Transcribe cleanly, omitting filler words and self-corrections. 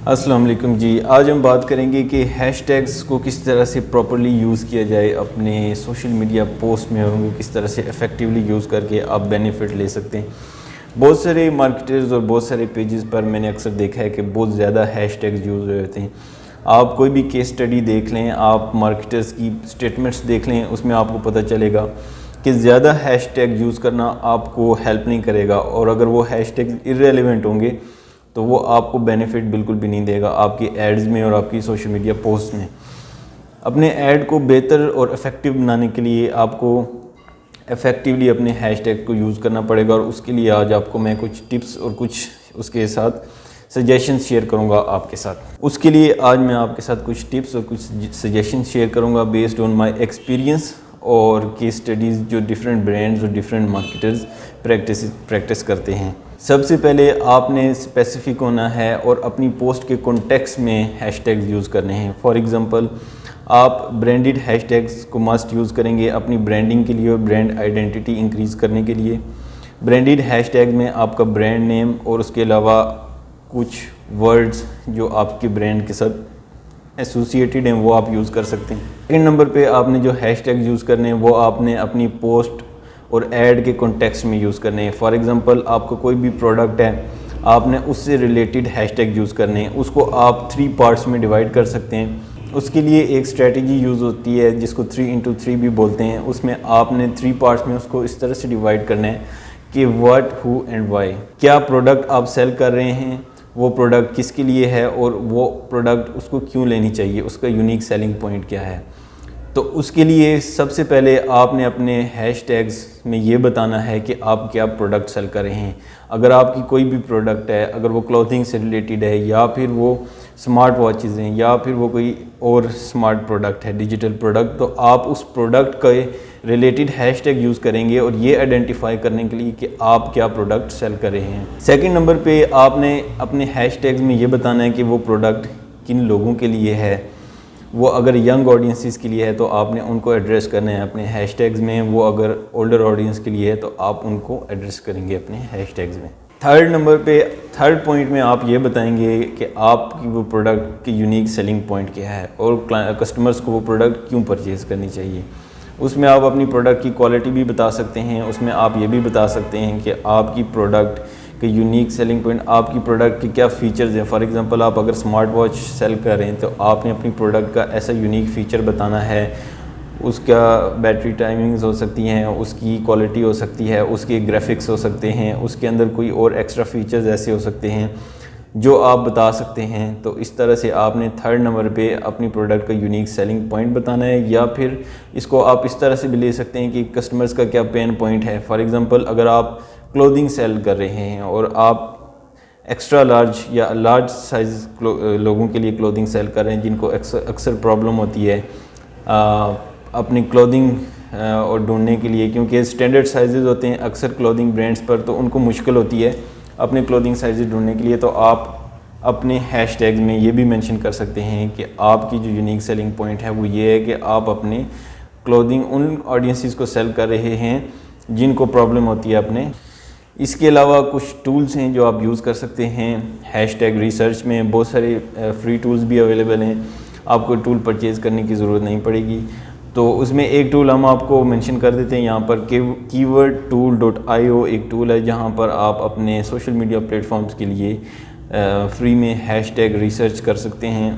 السلام علیکم جی، آج ہم بات کریں گے کہ ہیش ٹیگز کو کس طرح سے پراپرلی یوز کیا جائے اپنے سوشل میڈیا پوسٹ میں، ان کو کس طرح سے افیکٹیولی یوز کر کے آپ بینیفٹ لے سکتے ہیں۔ بہت سارے مارکیٹرز اور بہت سارے پیجز پر میں نے اکثر دیکھا ہے کہ بہت زیادہ ہیش ٹیگز یوز ہوتے ہیں۔ آپ کوئی بھی کیس اسٹڈی دیکھ لیں، آپ مارکیٹرز کی سٹیٹمنٹس دیکھ لیں، اس میں آپ کو پتہ چلے گا کہ زیادہ ہیش ٹیگ یوز کرنا آپ کو ہیلپ نہیں کرے گا، اور اگر وہ ہیش ٹیگز ارریلیونٹ ہوں گے تو وہ آپ کو بینیفٹ بالکل بھی نہیں دے گا آپ کی ایڈز میں اور آپ کی سوشل میڈیا پوسٹ میں۔ اپنے ایڈ کو بہتر اور افیکٹو بنانے کے لیے آپ کو افیکٹیولی اپنے ہیش ٹیگ کو یوز کرنا پڑے گا، اور اس کے لیے آج آپ کو میں کچھ ٹپس اور کچھ اس کے ساتھ سجیشنز شیئر کروں گا آپ کے ساتھ۔ اس کے لیے آج میں آپ کے ساتھ کچھ ٹپس اور کچھ سجیشنز شیئر کروں گا بیسڈ آن مائی ایکسپیرینس اور کیس اسٹڈیز جو ڈیفرنٹ برانڈز اور ڈیفرنٹ مارکیٹرز پریکٹس کرتے ہیں۔ سب سے پہلے آپ نے اسپیسیفک ہونا ہے اور اپنی پوسٹ کے کانٹیکسٹ میں ہیش ٹیگز یوز کرنے ہیں۔ فار ایگزامپل آپ برانڈڈ ہیش ٹیگز کو مسٹ یوز کریں گے اپنی برانڈنگ کے لیے اور برانڈ آئیڈینٹی انکریز کرنے کے لیے۔ برانڈڈ ہیش ٹیگ میں آپ کا برانڈ نیم اور اس کے علاوہ کچھ ورڈز جو آپ کے برانڈ کے ساتھ ایسوسیٹیڈ ہیں وہ آپ یوز کر سکتے ہیں۔ سیکنڈ نمبر پہ آپ نے جو ہیش ٹیگ یوز کرنے ہیں وہ آپ نے اپنی پوسٹ اور ایڈ کے کانٹیکسٹ میں یوز کرنے ہیں۔ فار ایگزامپل آپ کو کوئی بھی پروڈکٹ ہے، آپ نے اس سے ریلیٹڈ ہیش ٹیگ یوز کرنے ہیں، اس کو آپ 3 پارٹس میں ڈیوائڈ کر سکتے ہیں۔ اس کے لیے ایک اسٹریٹجی یوز ہوتی ہے جس کو 3x3 بھی بولتے ہیں۔ اس میں آپ نے 3 پارٹس میں اس کو اس طرح سے ڈیوائڈ کرنا ہے کہ واٹ، ہو اینڈ وائی۔ کیا پروڈکٹ آپ سیل کر رہے ہیں، وہ پروڈکٹ کس کے لیے ہے، اور وہ پروڈکٹ اس کو کیوں لینی چاہیے، اس کا یونیک سیلنگ پوائنٹ کیا ہے۔ تو اس کے لیے سب سے پہلے آپ نے اپنے ہیش ٹیگز میں یہ بتانا ہے کہ آپ کیا پروڈکٹ سیل کر رہے ہیں۔ اگر آپ کی کوئی بھی پروڈکٹ ہے، اگر وہ کلوتھنگ سے ریلیٹڈ ہے، یا پھر وہ سمارٹ واچز ہیں، یا پھر وہ کوئی اور سمارٹ پروڈکٹ ہے، ڈیجیٹل پروڈکٹ، تو آپ اس پروڈکٹ کے ریلیٹڈ ہیش ٹیگ یوز کریں گے اور یہ آئیڈینٹیفائی کرنے کے لیے کہ آپ کیا پروڈکٹ سیل کر رہے ہیں۔ سیکنڈ نمبر پہ آپ نے اپنے ہیش ٹیگز میں یہ بتانا ہے کہ وہ پروڈکٹ کن لوگوں کے لیے ہے۔ وہ اگر ینگ آڈینسز کے لیے ہے تو آپ نے ان کو ایڈریس کرنا ہے اپنے ہیش ٹیگز میں، وہ اگر اولڈر آڈینس کے لیے ہے تو آپ ان کو ایڈریس کریں گے اپنے ہیش ٹیگز میں۔ تھرڈ پوائنٹ میں آپ یہ بتائیں گے کہ آپ کی وہ پروڈکٹ کی یونیک سیلنگ پوائنٹ کیا ہے اور کسٹمرز کو وہ پروڈکٹ کیوں پرچیز کرنی چاہیے۔ اس میں آپ اپنی پروڈکٹ کی کوالٹی بھی بتا سکتے ہیں، اس میں آپ یہ بھی بتا سکتے ہیں کہ آپ کی پروڈکٹ کہ یونیک سیلنگ پوائنٹ آپ کی پروڈکٹ کے کیا فیچرز ہیں۔ فار ایگزامپل آپ اگر سمارٹ واچ سیل کر رہے ہیں تو آپ نے اپنی پروڈکٹ کا ایسا یونیک فیچر بتانا ہے، اس کا بیٹری ٹائمنگز ہو سکتی ہیں، اس کی کوالٹی ہو سکتی ہے، اس کے گرافکس ہو سکتے ہیں، اس کے اندر کوئی اور ایکسٹرا فیچرز ایسے ہو سکتے ہیں جو آپ بتا سکتے ہیں۔ تو اس طرح سے آپ نے 3rd نمبر پہ اپنی پروڈکٹ کا یونیک سیلنگ پوائنٹ بتانا ہے، یا پھر اس کو آپ اس طرح سے بھی لے سکتے ہیں کہ کسٹمرز کا کیا پین پوائنٹ ہے۔ فار ایگزامپل اگر آپ کلودنگ سیل کر رہے ہیں اور آپ ایکسٹرا لارج یا لارج سائز لوگوں کے لیے کلودنگ سیل کر رہے ہیں جن کو اکثر پرابلم ہوتی ہے اپنی کلودنگ اور ڈھونڈنے کے لیے، کیونکہ اسٹینڈرڈ سائزز ہوتے ہیں اکثر کلودنگ برانڈز پر، تو ان کو مشکل ہوتی ہے اپنے کلودنگ سائزز ڈھونڈنے کے لیے۔ تو آپ اپنے ہیش ٹیگز میں یہ بھی مینشن کر سکتے ہیں کہ آپ کی جو یونیک سیلنگ پوائنٹ ہے وہ یہ ہے کہ آپ اپنے کلودنگ ان آڈینسز کو سیل کر رہے ہیں جن کو پرابلم ہوتی ہے اپنے۔ اس کے علاوہ کچھ ٹولز ہیں جو آپ یوز کر سکتے ہیں ہیش ٹیگ ریسرچ میں، بہت سارے فری ٹولز بھی اویلیبل ہیں، آپ کو ٹول پرچیز کرنے کی ضرورت نہیں پڑے گی۔ تو اس میں ایک ٹول ہم آپ کو مینشن کر دیتے ہیں یہاں پر، keywordtool.io ایک ٹول ہے جہاں پر آپ اپنے سوشل میڈیا پلیٹ فارمز کے لیے فری میں ہیش ٹیگ ریسرچ کر سکتے ہیں۔